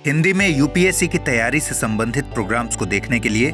हिंदी में यूपीएससी की तैयारी से संबंधित प्रोग्राम्स को देखने के लिए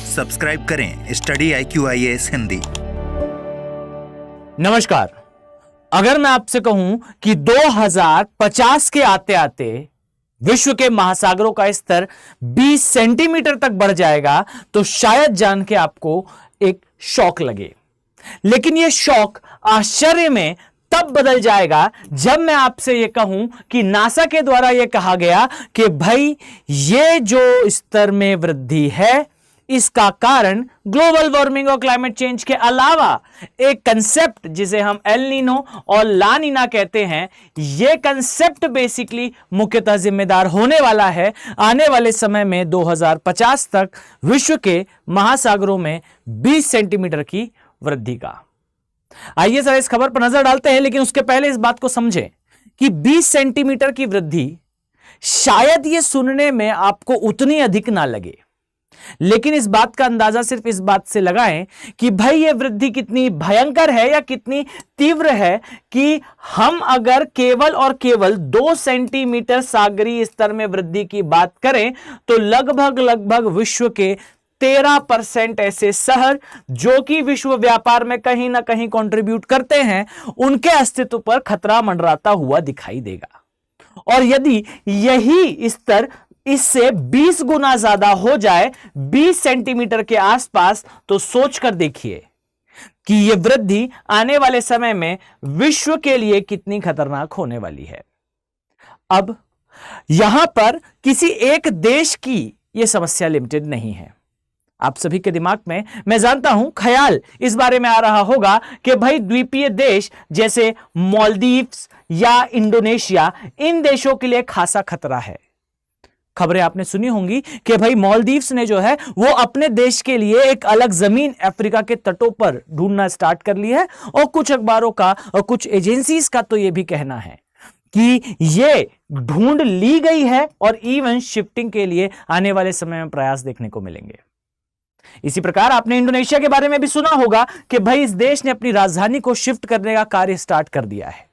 सब्सक्राइब करें स्टडी IQ IAS हिंदी। नमस्कार। अगर मैं आपसे कहूं कि 2050 के आते आते विश्व के महासागरों का स्तर 20 सेंटीमीटर तक बढ़ जाएगा तो शायद जान के आपको एक शॉक लगे। लेकिन यह शॉक आश्चर्य में तब बदल जाएगा जब मैं आपसे यह कहूं कि नासा के द्वारा यह कहा गया कि भाई ये जो स्तर में वृद्धि है इसका कारण ग्लोबल वार्मिंग और क्लाइमेट चेंज के अलावा एक कंसेप्ट जिसे हम एल नीनो और ला नीना कहते हैं, यह कंसेप्ट बेसिकली मुख्यतः जिम्मेदार होने वाला है आने वाले समय में 2050 तक विश्व के महासागरों में 20 सेंटीमीटर की वृद्धि का। आइए सर इस खबर पर नजर डालते हैं, लेकिन उसके पहले इस बात को समझें कि 20 सेंटीमीटर की वृद्धि शायद यह सुनने में आपको उतनी अधिक ना लगे, लेकिन इस बात का अंदाजा सिर्फ इस बात से लगाएं कि भाई यह वृद्धि कितनी भयंकर है या कितनी तीव्र है कि हम अगर केवल और केवल 2 सेंटीमीटर सागरीय स्तर में वृद्धि की बात करें तो लगभग विश्व के 13% ऐसे शहर जो कि विश्व व्यापार में कहीं ना कहीं कंट्रीब्यूट करते हैं उनके अस्तित्व पर खतरा मंडराता हुआ दिखाई देगा। और यदि यही स्तर इससे 20 गुना ज्यादा हो जाए 20 सेंटीमीटर के आसपास, तो सोचकर देखिए कि यह वृद्धि आने वाले समय में विश्व के लिए कितनी खतरनाक होने वाली है। अब यहां पर किसी एक देश की यह समस्या लिमिटेड नहीं है। आप सभी के दिमाग में मैं जानता हूं ख्याल इस बारे में आ रहा होगा कि भाई द्वीपीय देश जैसे मालदीव्स या इंडोनेशिया, इन देशों के लिए खासा खतरा है। खबरें आपने सुनी होंगी कि भाई मालदीव्स ने जो है वो अपने देश के लिए एक अलग जमीन अफ्रीका के तटों पर ढूंढना स्टार्ट कर ली है, और कुछ अखबारों का और कुछ एजेंसीज का तो यह भी कहना है कि ये ढूंढ ली गई है और इवन शिफ्टिंग के लिए आने वाले समय में प्रयास देखने को मिलेंगे। इसी प्रकार आपने इंडोनेशिया के बारे में भी सुना होगा कि भाई इस देश ने अपनी राजधानी को शिफ्ट करने का कार्य स्टार्ट कर दिया है।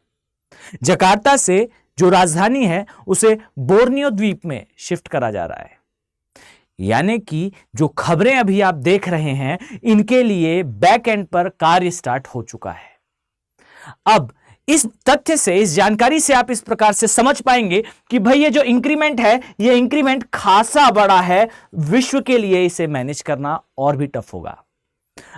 जकार्ता से जो राजधानी है उसे बोर्नियो द्वीप में शिफ्ट करा जा रहा है। यानी कि जो खबरें अभी आप देख रहे हैं इनके लिए बैक एंड पर कार्य स्टार्ट हो चुका है। अब इस तथ्य से, इस जानकारी से आप इस प्रकार से समझ पाएंगे कि भाई ये जो इंक्रीमेंट है ये इंक्रीमेंट खासा बड़ा है, विश्व के लिए इसे मैनेज करना और भी टफ होगा।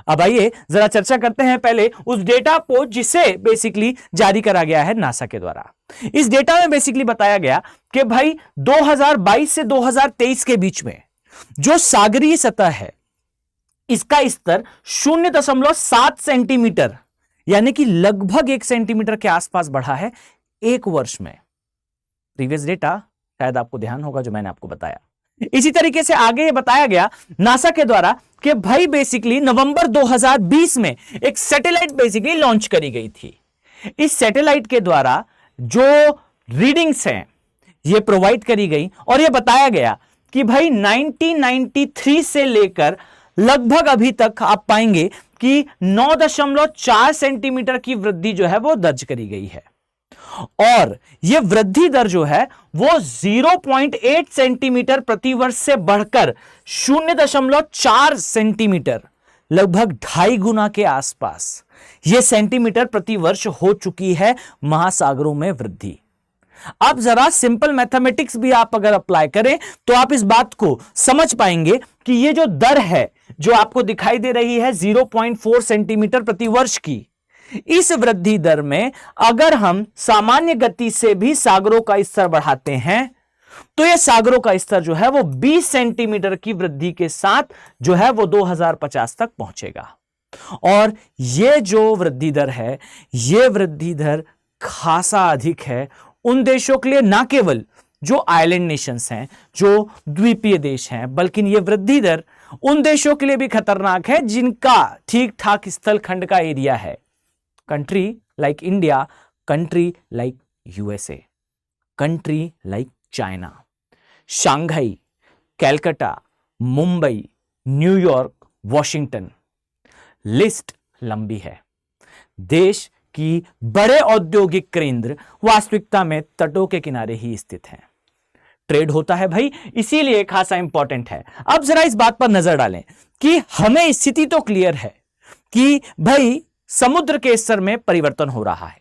अब आइए जरा चर्चा करते हैं पहले उस डेटा को जिसे बेसिकली जारी करा गया है नासा के द्वारा। इस डेटा में बेसिकली बताया गया कि भाई 2022 से 2023 के बीच में जो सागरीय सतह है इसका स्तर 0.7 सेंटीमीटर यानी कि लगभग 1 सेंटीमीटर के आसपास बढ़ा है एक वर्ष में। प्रीवियस डेटा शायद आपको ध्यान होगा जो मैंने आपको बताया। इसी तरीके से आगे ये बताया गया नासा के द्वारा कि भाई बेसिकली नवंबर 2020 में एक सैटेलाइट बेसिकली लॉन्च करी गई थी। इस सैटेलाइट के द्वारा जो रीडिंग्स हैं ये प्रोवाइड करी गई और ये बताया गया कि भाई 1993 से लेकर लगभग अभी तक आप पाएंगे कि 9.4 सेंटीमीटर की वृद्धि जो है वो दर्ज करी गई है, और यह वृद्धि दर जो है वो 0.8 सेंटीमीटर प्रति वर्ष से बढ़कर 0.4 सेंटीमीटर, लगभग 2.5 गुना के आसपास यह सेंटीमीटर प्रति वर्ष हो चुकी है महासागरों में वृद्धि। अब जरा सिंपल मैथमेटिक्स भी आप अगर अप्लाई करें तो आप इस बात को समझ पाएंगे कि यह जो दर है जो आपको दिखाई दे रही है 0.4 सेंटीमीटर प्रति वर्ष की, इस वृद्धि दर में अगर हम सामान्य गति से भी सागरों का स्तर बढ़ाते हैं तो यह सागरों का स्तर जो है वो 20 सेंटीमीटर की वृद्धि के साथ जो है वो 2050 तक पहुंचेगा। और यह जो वृद्धि दर है यह वृद्धि दर खासा अधिक है उन देशों के लिए, ना केवल जो आइलैंड नेशंस हैं, जो द्वीपीय देश हैं, बल्कि यह वृद्धि दर उन देशों के लिए भी खतरनाक है जिनका ठीक ठाक स्थल खंड का एरिया है। Country like India, country like USA, country like China, Shanghai, Calcutta, Mumbai, New York, Washington, list लंबी है। देश कि बड़े औद्योगिक केंद्र वास्तविकता में तटों के किनारे ही स्थित हैं। ट्रेड होता है भाई, इसीलिए खासा इंपॉर्टेंट है। अब जरा इस बात पर नजर डालें कि हमें स्थिति तो क्लियर है कि भाई समुद्र के स्तर में परिवर्तन हो रहा है,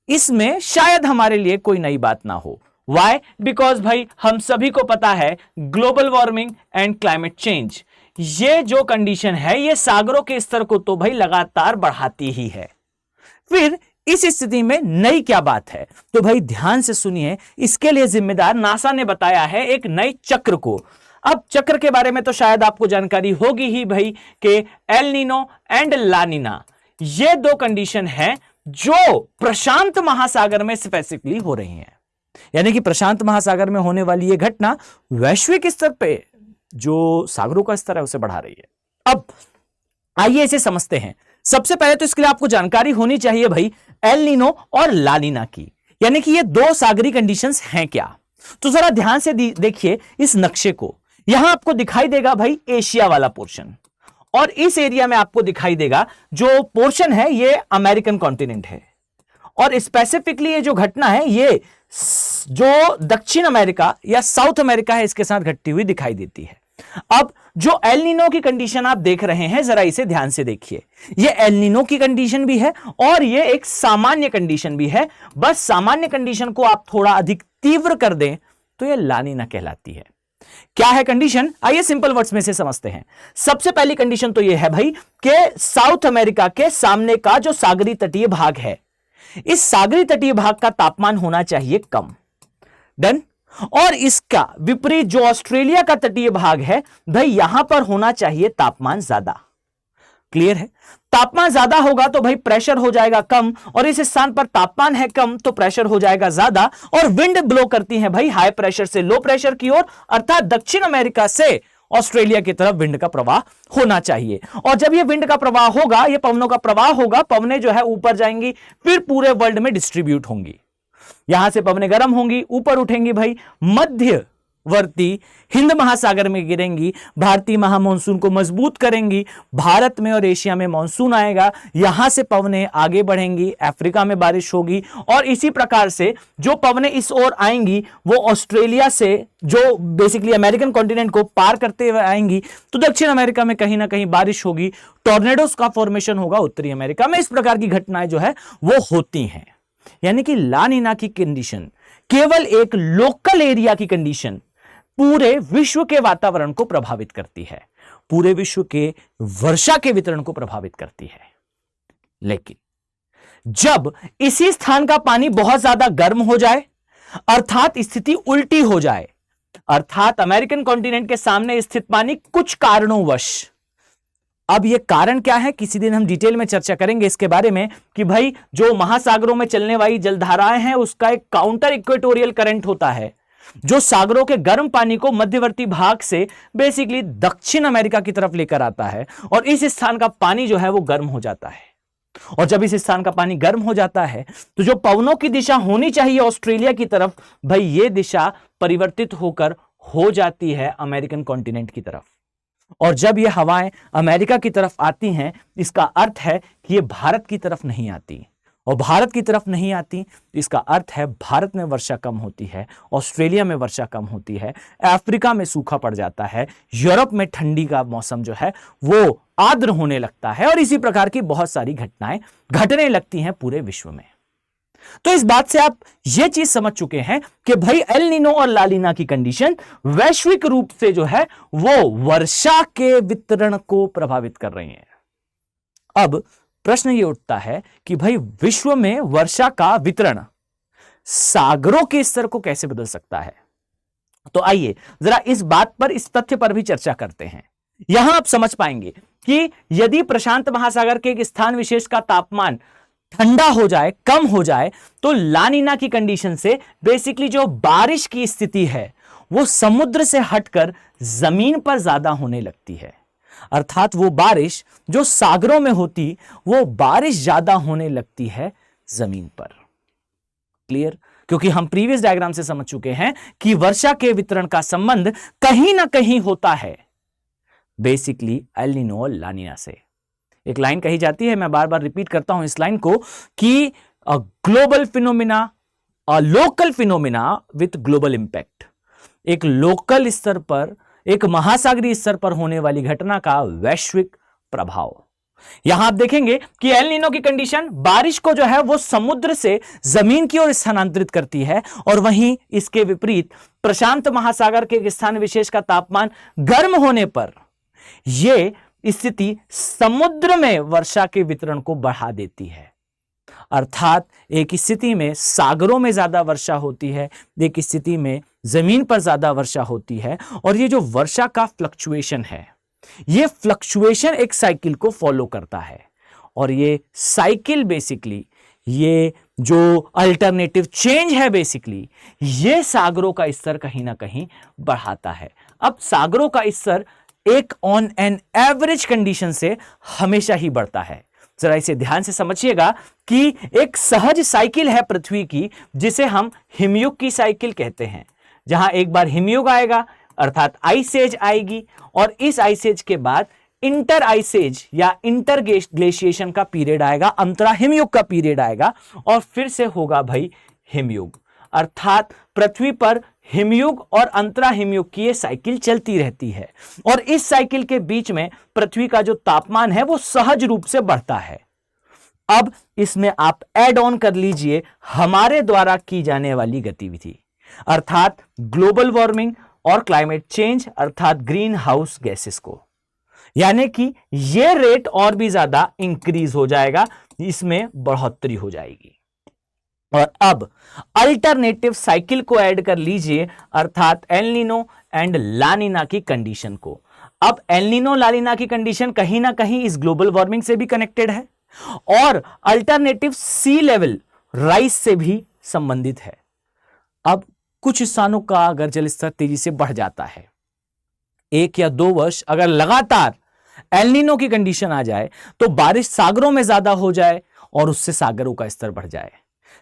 इसमें शायद हमारे लिए कोई नई बात ना हो। वाई? बिकॉज भाई हम सभी को पता है global warming and climate change, ये जो कंडीशन है ये सागरों के स्तर को तो भाई लगातार बढ़ाती ही है। फिर इस स्थिति में नई क्या बात है? तो भाई ध्यान से सुनिए, इसके लिए जिम्मेदार नासा ने बताया है एक नए चक्र को। अब चक्र के बारे में तो शायद आपको जानकारी होगी ही भाई कि एल नीनो एंड ला नीना, ये दो कंडीशन हैं जो प्रशांत महासागर में स्पेसिफिकली हो रही हैं। यानी कि प्रशांत महासागर में होने वाली यह घटना वैश्विक स्तर पे जो सागरों का स्तर है उसे बढ़ा रही है। अब आइए इसे समझते हैं। सबसे पहले तो इसके लिए आपको जानकारी होनी चाहिए भाई एल नीनो और ला नीना की, यानी कि ये दो सागरी कंडीशंस हैं क्या। तो जरा ध्यान से देखिए इस नक्शे को। यहां आपको दिखाई देगा भाई एशिया वाला पोर्शन, और इस एरिया में आपको दिखाई देगा जो पोर्शन है ये अमेरिकन कॉन्टिनेंट है, और स्पेसिफिकली ये जो घटना है ये जो दक्षिण अमेरिका या साउथ अमेरिका है इसके साथ घटती हुई दिखाई देती है। अब जो एल नीनो की कंडीशन आप देख रहे हैं, जरा इसे ध्यान से देखिए। ये एल नीनो की कंडीशन भी है और ये एक सामान्य कंडीशन भी है। बस सामान्य कंडीशन को आप थोड़ा अधिक तीव्र कर दें तो ये ला नीना कहलाती है। क्या है कंडीशन? आइए सिंपल वर्ड्स में से समझते हैं। सबसे पहली कंडीशन तो यह है भाई कि साउथ अमेरिका के सामने का जो सागरी तटीय भाग है, इस सागरी तटीय भाग का तापमान होना चाहिए कम। डन। और इसका विपरीत जो ऑस्ट्रेलिया का तटीय भाग है भाई यहां पर होना चाहिए तापमान ज्यादा। क्लियर है? तापमान ज्यादा होगा तो भाई प्रेशर हो जाएगा कम, और इस स्थान पर तापमान है कम तो प्रेशर हो जाएगा ज्यादा, और विंड ब्लो करती है भाई हाई प्रेशर से लो प्रेशर की ओर, अर्थात दक्षिण अमेरिका से ऑस्ट्रेलिया की तरफ विंड का प्रवाह होना चाहिए। और जब ये विंड का प्रवाह होगा, ये पवनों का प्रवाह होगा, पवनें जो है ऊपर जाएंगी, फिर पूरे वर्ल्ड में डिस्ट्रीब्यूट होंगी। यहां से पवनें गर्म होंगी, ऊपर उठेंगी भाई, मध्यवर्ती हिंद महासागर में गिरेंगी, भारतीय महामॉनसून को मजबूत करेंगी, भारत में और एशिया में मॉनसून आएगा, यहां से पवनें आगे बढ़ेंगी, अफ्रीका में बारिश होगी, और इसी प्रकार से जो पवनें इस ओर आएंगी वो ऑस्ट्रेलिया से जो बेसिकली अमेरिकन कॉन्टिनेंट को पार करते हुए आएंगी, तो दक्षिण अमेरिका में कहीं ना कहीं बारिश होगी, टॉर्नेडोज का फॉर्मेशन होगा उत्तरी अमेरिका में। इस प्रकार की घटनाएं जो है वो होती हैं। यानी कि ला नीना की कंडीशन केवल एक लोकल एरिया की कंडीशन पूरे विश्व के वातावरण को प्रभावित करती है, पूरे विश्व के वर्षा के वितरण को प्रभावित करती है। लेकिन जब इसी स्थान का पानी बहुत ज्यादा गर्म हो जाए, अर्थात स्थिति उल्टी हो जाए, अर्थात अमेरिकन कॉन्टिनेंट के सामने स्थित पानी कुछ कारणोंवश, अब यह कारण क्या है किसी दिन हम डिटेल में चर्चा करेंगे इसके बारे में, कि भाई जो महासागरों में चलने वाली जलधाराएं हैं उसका एक काउंटर इक्वेटोरियल करंट होता है जो सागरों के गर्म पानी को मध्यवर्ती भाग से बेसिकली दक्षिण अमेरिका की तरफ लेकर आता है, और इस स्थान का पानी जो है वो गर्म हो जाता है। और जब इस स्थान का पानी गर्म हो जाता है तो जो पवनों की दिशा होनी चाहिए ऑस्ट्रेलिया की तरफ, भाई ये दिशा परिवर्तित होकर हो जाती है अमेरिकन कॉन्टिनेंट की तरफ। और जब ये हवाएं अमेरिका की तरफ आती हैं, इसका अर्थ है कि ये भारत की तरफ नहीं आती, और भारत की तरफ नहीं आती तो इसका अर्थ है भारत में वर्षा कम होती है, ऑस्ट्रेलिया में वर्षा कम होती है, अफ्रीका में सूखा पड़ जाता है, यूरोप में ठंडी का मौसम जो है वो आर्द्र होने लगता है, और इसी प्रकार की बहुत सारी घटनाएं घटने लगती हैं पूरे विश्व में। तो इस बात से आप यह चीज समझ चुके हैं कि भाई एल नीनो और ला नीना की कंडीशन वैश्विक रूप से जो है वो वर्षा के वितरण को प्रभावित कर रही है। अब प्रश्न ये उठता है कि भाई विश्व में वर्षा का वितरण सागरों के स्तर को कैसे बदल सकता है। तो आइए जरा इस बात पर, इस तथ्य पर भी चर्चा करते हैं। यहां आप समझ पाएंगे कि यदि प्रशांत महासागर के एक स्थान विशेष का तापमान ठंडा हो जाए, कम हो जाए, तो ला नीना की कंडीशन से बेसिकली जो बारिश की स्थिति है वो समुद्र से हटकर जमीन पर ज्यादा होने लगती है। अर्थात वो बारिश जो सागरों में होती वो बारिश ज्यादा होने लगती है जमीन पर। क्लियर? क्योंकि हम प्रीवियस डायग्राम से समझ चुके हैं कि वर्षा के वितरण का संबंध कहीं ना कहीं होता है बेसिकली एल नीनो और ला नीना से। एक लाइन कही जाती है, मैं बार बार रिपीट करता हूं इस लाइन को, कि global phenomena, local phenomena with global impact. एक लोकल स्तर पर, एक महासागरीय स्तर पर होने वाली घटना का वैश्विक प्रभाव। यहां आप देखेंगे कि एल नीनो की कंडीशन बारिश को जो है वो समुद्र से जमीन की ओर स्थानांतरित करती है, और वहीं इसके विपरीत प्रशांत महासागर के एक स्थान विशेष का तापमान गर्म होने पर यह स्थिति समुद्र में वर्षा के वितरण को बढ़ा देती है। अर्थात एक स्थिति में सागरों में ज्यादा वर्षा होती है, एक स्थिति में जमीन पर ज्यादा वर्षा होती है, और ये जो वर्षा का फ्लक्चुएशन है, ये फ्लक्चुएशन एक साइकिल को फॉलो करता है, और ये साइकिल बेसिकली, ये जो अल्टरनेटिव चेंज है बेसिकली, ये सागरों का स्तर कहीं ना कहीं बढ़ाता है। अब सागरों का स्तर एक ऑन एन एवरेज कंडीशन से हमेशा ही बढ़ता है। जरा इसे ध्यान से समझिएगा कि एक सहज साइकिल है पृथ्वी की, जिसे हम हिमयुग की साइकिल कहते हैं, जहां एक बार हिमयुग आएगा अर्थात आइस एज आएगी, और इस आइस एज के बाद इंटर आइस एज या इंटर ग्लेशिएशन का पीरियड आएगा, अंतरा हिमयुग का पीरियड आएगा, और फिर से होगा भाई हिमयुग। अर्थात पृथ्वी पर हिमयुग और अंतरा हिमयुग की ये साइकिल चलती रहती है, और इस साइकिल के बीच में पृथ्वी का जो तापमान है वो सहज रूप से बढ़ता है। अब इसमें आप ऐड ऑन कर लीजिए हमारे द्वारा की जाने वाली गतिविधि, अर्थात ग्लोबल वार्मिंग और क्लाइमेट चेंज अर्थात ग्रीन हाउस गैसेस को, यानी कि यह रेट और भी ज्यादा इंक्रीज हो जाएगा, इसमें बढ़ोतरी हो जाएगी। और अब अल्टरनेटिव साइकिल को ऐड कर लीजिए, अर्थात एल नीनो एंड ला नीना की कंडीशन को। अब एल नीनो ला नीना की कंडीशन कहीं ना कहीं इस ग्लोबल वार्मिंग से भी कनेक्टेड है, और अल्टरनेटिव सी लेवल राइज से भी संबंधित है। अब कुछ स्थानों का अगर जल स्तर तेजी से बढ़ जाता है, 1 या 2 वर्ष अगर लगातार एल नीनो की कंडीशन आ जाए, तो बारिश सागरों में ज्यादा हो जाए और उससे सागरों का स्तर बढ़ जाए।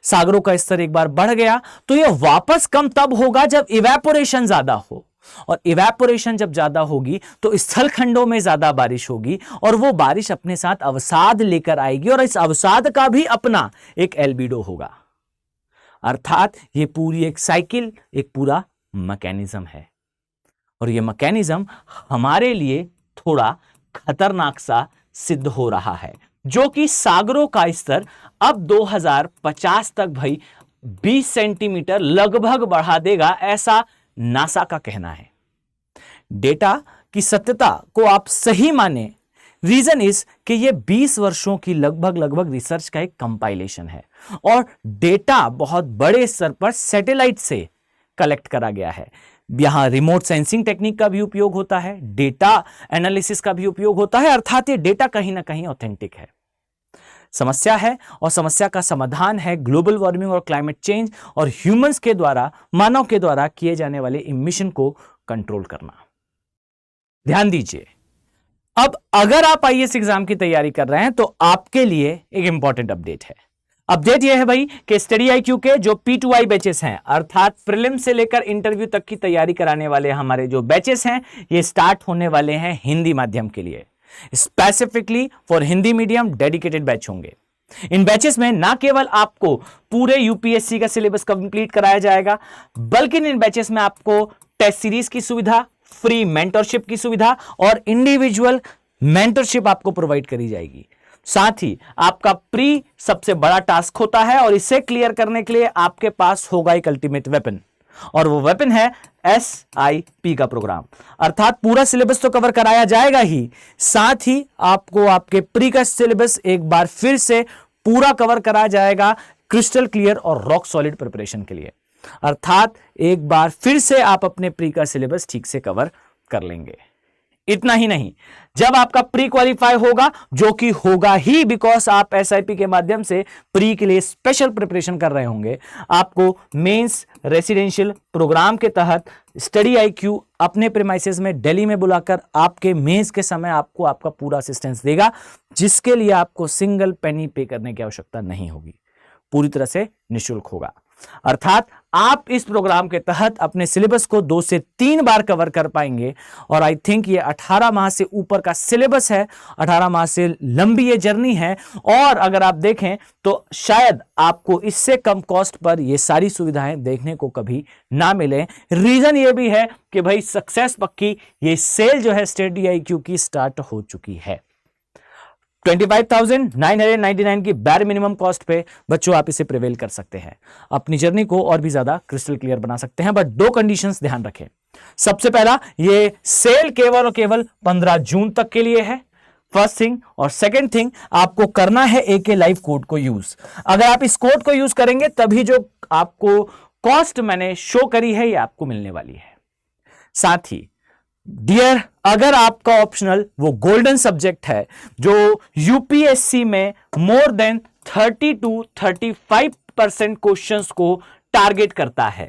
सागरों का स्तर एक बार बढ़ गया तो यह वापस कम तब होगा जब इवेपोरेशन ज्यादा हो, और इवेपोरेशन जब ज्यादा होगी तो स्थल खंडों में ज्यादा बारिश होगी, और वो बारिश अपने साथ अवसाद लेकर आएगी, और इस अवसाद का भी अपना एक एल्बिडो होगा। अर्थात ये पूरी एक साइकिल, एक पूरा मैकेनिज्म है, और ये मैकेनिज्म हमारे लिए थोड़ा खतरनाक सा सिद्ध हो रहा है, जो कि सागरों का स्तर अब 2050 तक भाई 20 सेंटीमीटर लगभग बढ़ा देगा, ऐसा नासा का कहना है। डेटा की सत्यता को आप सही माने, रीजन इज कि ये 20 वर्षों की लगभग रिसर्च का एक कंपाइलेशन है, और डेटा बहुत बड़े स्तर पर सैटेलाइट से कलेक्ट करा गया है। यहां रिमोट सेंसिंग टेक्निक का भी उपयोग होता है, डेटा एनालिसिस का भी उपयोग होता है, अर्थात ये डेटा कहीं ना कहीं ऑथेंटिक है। समस्या है, और समस्या का समाधान है ग्लोबल वार्मिंग और क्लाइमेट चेंज और ह्यूमंस के द्वारा, मानव के द्वारा किए जाने वाले इमिशन को कंट्रोल करना। ध्यान दीजिए, अब अगर आप आईएएस एग्जाम की तैयारी कर रहे हैं तो आपके लिए एक इंपॉर्टेंट अपडेट है। अपडेट यह है भाई कि स्टडी आईक्यू के जो P2I बैचेस हैं, अर्थात प्रीलिम से लेकर इंटरव्यू तक की तैयारी कराने वाले हमारे जो बैचेस हैं, ये स्टार्ट होने वाले हैं हिंदी माध्यम के लिए। Specifically for Hindi medium dedicated batch होंगे। इन बैचेस में ना केवल आपको पूरे यूपीएससी का सिलेबस कंप्लीट कराया जाएगा, बल्कि इन बैचेस में आपको टेस्ट सीरीज की सुविधा, फ्री मेंटरशिप की सुविधा और इंडिविजुअल मेंटरशिप आपको प्रोवाइड करी जाएगी। साथ ही आपका प्री सबसे बड़ा टास्क होता है, और इसे क्लियर करने के लिए आपके पास होगा एक अल्टीमेट वेपन, और वो वेपन है SIP का प्रोग्राम। अर्थात पूरा सिलेबस तो कवर कराया जाएगा ही, साथ ही आपको आपके प्री का सिलेबस एक बार फिर से पूरा कवर कराया जाएगा क्रिस्टल क्लियर और रॉक सॉलिड प्रिपरेशन के लिए। अर्थात एक बार फिर से आप अपने प्री का सिलेबस ठीक से कवर कर लेंगे। इतना ही नहीं, जब आपका प्री क्वालिफाई होगा, जो कि होगा ही बिकॉज आप SIP के माध्यम से प्री के लिए स्पेशल प्रिपरेशन कर रहे होंगे, आपको मेंस रेसिडेंशियल प्रोग्राम के तहत स्टडी आईक्यू अपने प्रीमाइसेस में दिल्ली में बुलाकर आपके मेंस के समय आपको आपका पूरा असिस्टेंस देगा, जिसके लिए आपको सिंगल पेनी पे करने की आवश्यकता नहीं होगी, पूरी तरह से निःशुल्क होगा। अर्थात आप इस प्रोग्राम के तहत अपने सिलेबस को 2 से 3 बार कवर कर पाएंगे। और आई थिंक ये 18 माह से ऊपर का सिलेबस है, 18 माह से लंबी ये जर्नी है। और अगर आप देखें तो शायद आपको इससे कम कॉस्ट पर ये सारी सुविधाएं देखने को कभी ना मिले। रीजन ये भी है कि भाई सक्सेस पक्की, ये सेल जो है स्टडी IQ की स्टार्ट हो चुकी है। 25,999 की बैर मिनिमम कॉस्ट पे बच्चों आप इसे प्रिवेल कर सकते हैं, अपनी जर्नी को और भी ज्यादा क्रिस्टल क्लियर बना सकते हैं। बट 2 कंडीशंस ध्यान रखें। सबसे पहला, ये सेल केवल और केवल 15 जून तक के लिए है, फर्स्ट थिंग। और सेकंड थिंग, आपको करना है AK लाइव कोड को यूज। अगर आप इस कोड को यूज करेंगे तभी जो आपको कॉस्ट मैंने शो करी है ये आपको मिलने वाली है। साथ ही डियर, अगर आपका ऑप्शनल वो गोल्डन सब्जेक्ट है जो UPSC में मोर देन 30 to 35% क्वेश्चंस को टारगेट करता है,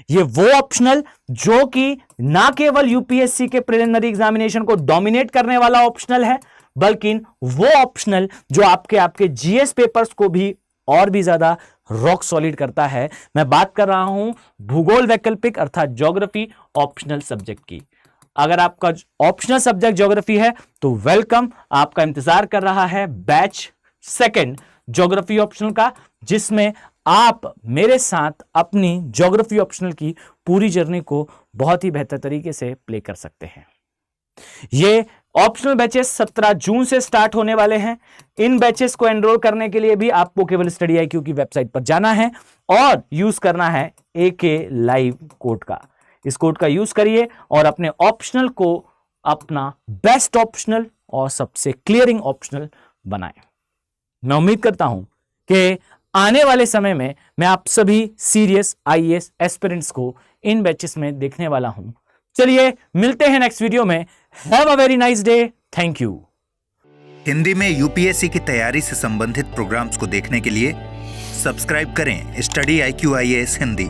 ये वो ऑप्शनल जो कि ना केवल UPSC के प्रिलिमिनरी एग्जामिनेशन को डोमिनेट करने वाला ऑप्शनल है, बल्कि वो ऑप्शनल जो आपके GS पेपर्स को भी और भी ज्यादा रॉक सॉलिड करता है। मैं बात कर रहा हूं भूगोल वैकल्पिक अर्थात ज्योग्राफी ऑप्शनल सब्जेक्ट की। अगर आपका ऑप्शनल सब्जेक्ट ज्योग्राफी है तो वेलकम, आपका इंतजार कर रहा है बैच 2 ज्योग्राफी ऑप्शनल का, जिसमें आप मेरे साथ अपनी ज्योग्राफी ऑप्शनल की पूरी जर्नी को बहुत ही बेहतर तरीके से प्ले कर सकते हैं। ये ऑप्शनल बैचेस 17 जून से स्टार्ट होने वाले हैं। इन बैचेस को एनरोल करने के लिए भी आपको केवल स्टडी IQ की वेबसाइट पर जाना है और यूज करना है AK लाइव कोड का। इस कोड का यूज करिए और अपने ऑप्शनल को अपना बेस्ट ऑप्शनल और सबसे क्लियरिंग ऑप्शनल बनाएं। मैं उम्मीद करता हूं कि आने वाले समय में मैं आप सभी सीरियस IAS एस्पिरेंट्स को इन बैचेस में देखने वाला हूं। चलिए मिलते हैं नेक्स्ट वीडियो में। Have a very nice day. Thank you. Hindi में UPSC की तैयारी से संबंधित प्रोग्राम्स को देखने के लिए सब्सक्राइब करें स्टडी IQ IAS हिंदी।